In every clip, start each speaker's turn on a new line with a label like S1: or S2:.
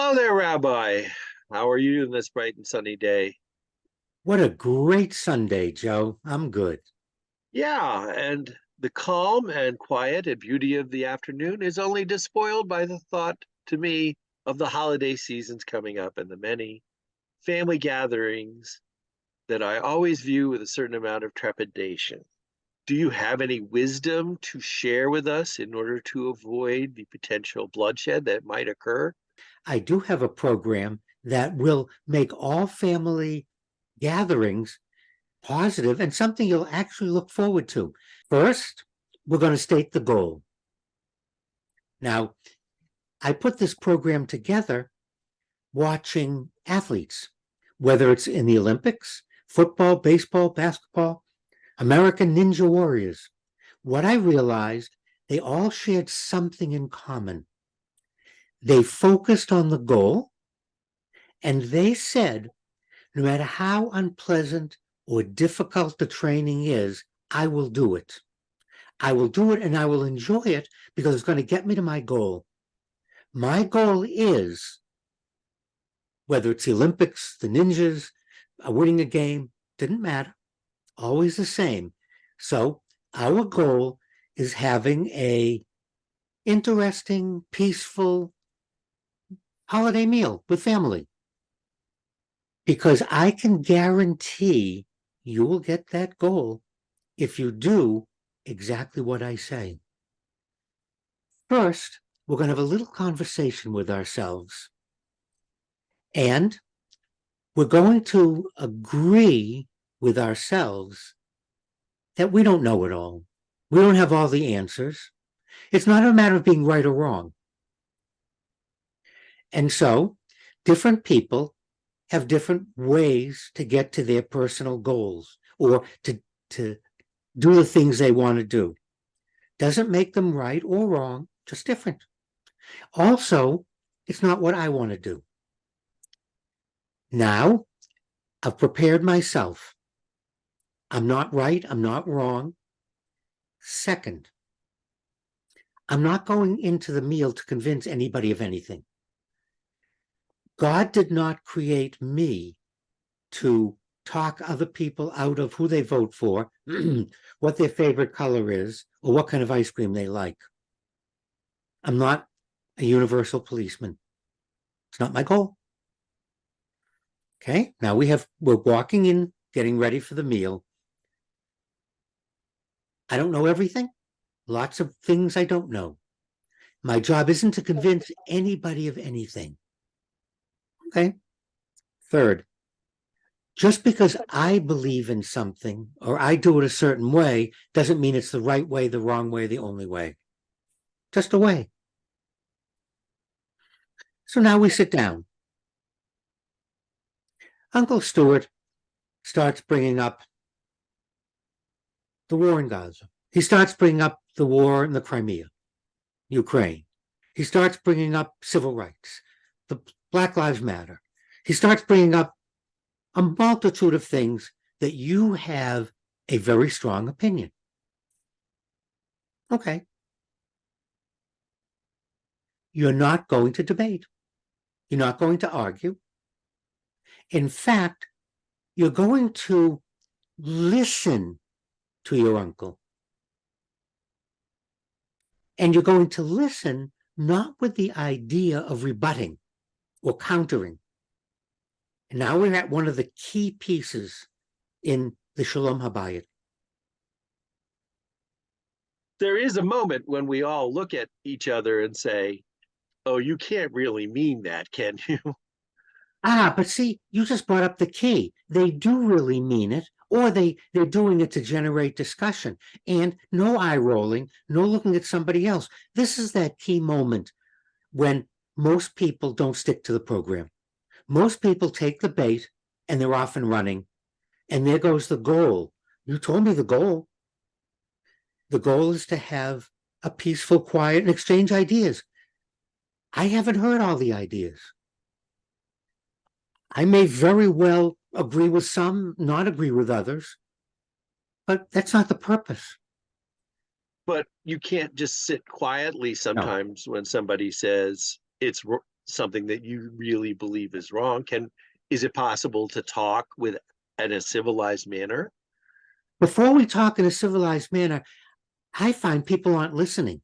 S1: Hello there, Rabbi. How are you in this bright and sunny day?
S2: What a great Sunday, Joe. I'm good.
S1: Yeah, and the calm and quiet and beauty of the afternoon is only despoiled by the thought to me of the holiday seasons coming up and the many family gatherings that I always view with a certain amount of trepidation. Do you have any wisdom to share with us in order to avoid the potential bloodshed that might occur?
S2: I do have a program that will make all family gatherings positive and something you'll actually look forward to. First, we're going to state the goal. Now, I put this program together watching athletes, whether it's in the Olympics, football, baseball, basketball, American Ninja Warriors. What I realized, they all shared something in common. They focused on the goal, and they said, no matter how unpleasant or difficult the training is, I will do it. I will do it and I will enjoy it because it's going to get me to my goal. My goal is, whether it's the Olympics, the ninjas, winning a game, didn't matter, always the same. So our goal is having a interesting, peaceful holiday meal with family. Because I can guarantee you will get that goal if you do exactly what I say. First, we're going to have a little conversation with ourselves, and we're going to agree with ourselves that we don't know it all. We don't have all the answers. It's not a matter of being right or wrong. And so, different people have different ways to get to their personal goals or to do the things they want to do. Doesn't make them right or wrong, just different. Also, it's not what I want to do. Now, I've prepared myself. I'm not right, I'm not wrong. Second, I'm not going into the meal to convince anybody of anything. God did not create me to talk other people out of who they vote for, what their favorite color is, or what kind of ice cream they like. I'm not a universal policeman. It's not my goal. Okay, now we're walking in, getting ready for the meal. I don't know everything. Lots of things I don't know. My job isn't to convince anybody of anything. Okay. Third, just because I believe in something or I do it a certain way doesn't mean it's the right way, the wrong way, the only way. Just a way. So now we sit down. Uncle Stuart starts bringing up the war in Gaza. He starts bringing up the war in the Crimea, Ukraine. He starts bringing up civil rights, the Black Lives Matter. He starts bringing up a multitude of things that you have a very strong opinion. Okay. You're not going to debate. You're not going to argue. In fact, you're going to listen to your uncle. And you're going to listen not with the idea of rebutting or countering. And now we're at one of the key pieces in the Shalom Habayit.
S1: There is a moment when we all look at each other and say, "Oh, you can't really mean that, can you?"
S2: But see, you just brought up the key. They do really mean it, or they're doing it to generate discussion. And no eye rolling, no looking at somebody else. This is that key moment when most people don't stick to the program. Most people take the bait and they're off and running. And there goes the goal. You told me the goal. The goal is to have a peaceful, quiet, and exchange ideas. I haven't heard all the ideas. I may very well agree with some, not agree with others, but that's not the purpose.
S1: But you can't just sit quietly
S2: No.
S1: sometimes when somebody says something that you really believe is wrong, is it possible to talk in a civilized manner?
S2: Before we talk in a civilized manner, I find people aren't listening.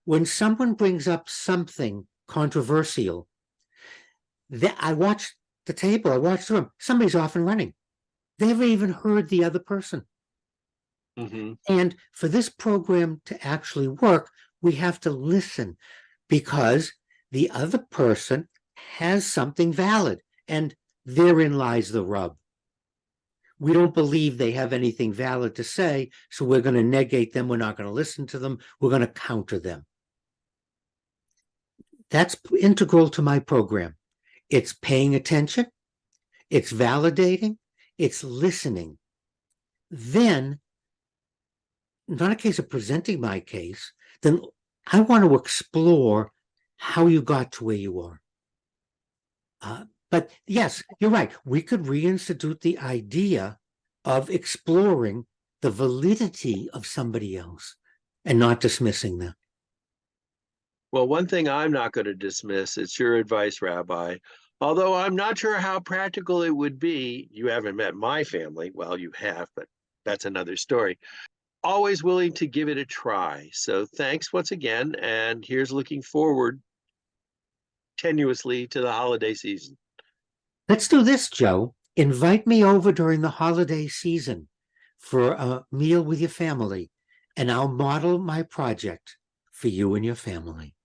S2: When someone brings up something controversial, I watch the table, I watch the room, somebody's off and running. They haven't even heard the other person.
S1: Mm-hmm.
S2: And for this program to actually work, we have to listen because the other person has something valid, and therein lies the rub. We don't believe they have anything valid to say, so we're going to negate them. We're not going to listen to them. We're going to counter them. That's integral to my program. It's paying attention, it's validating, it's listening. Then, not a case of presenting my case, then I want to explore how you got to where you are. But yes, you're right. We could reinstitute the idea of exploring the validity of somebody else and not dismissing them.
S1: Well, one thing I'm not going to dismiss, it's your advice, Rabbi. Although I'm not sure how practical it would be. You haven't met my family. Well, you have, but that's another story. Always willing to give it a try. So thanks once again. And here's looking forward tenuously to the holiday season.
S2: Let's do this, Joe. Invite me over during the holiday season for a meal with your family, and I'll model my project for you and your family.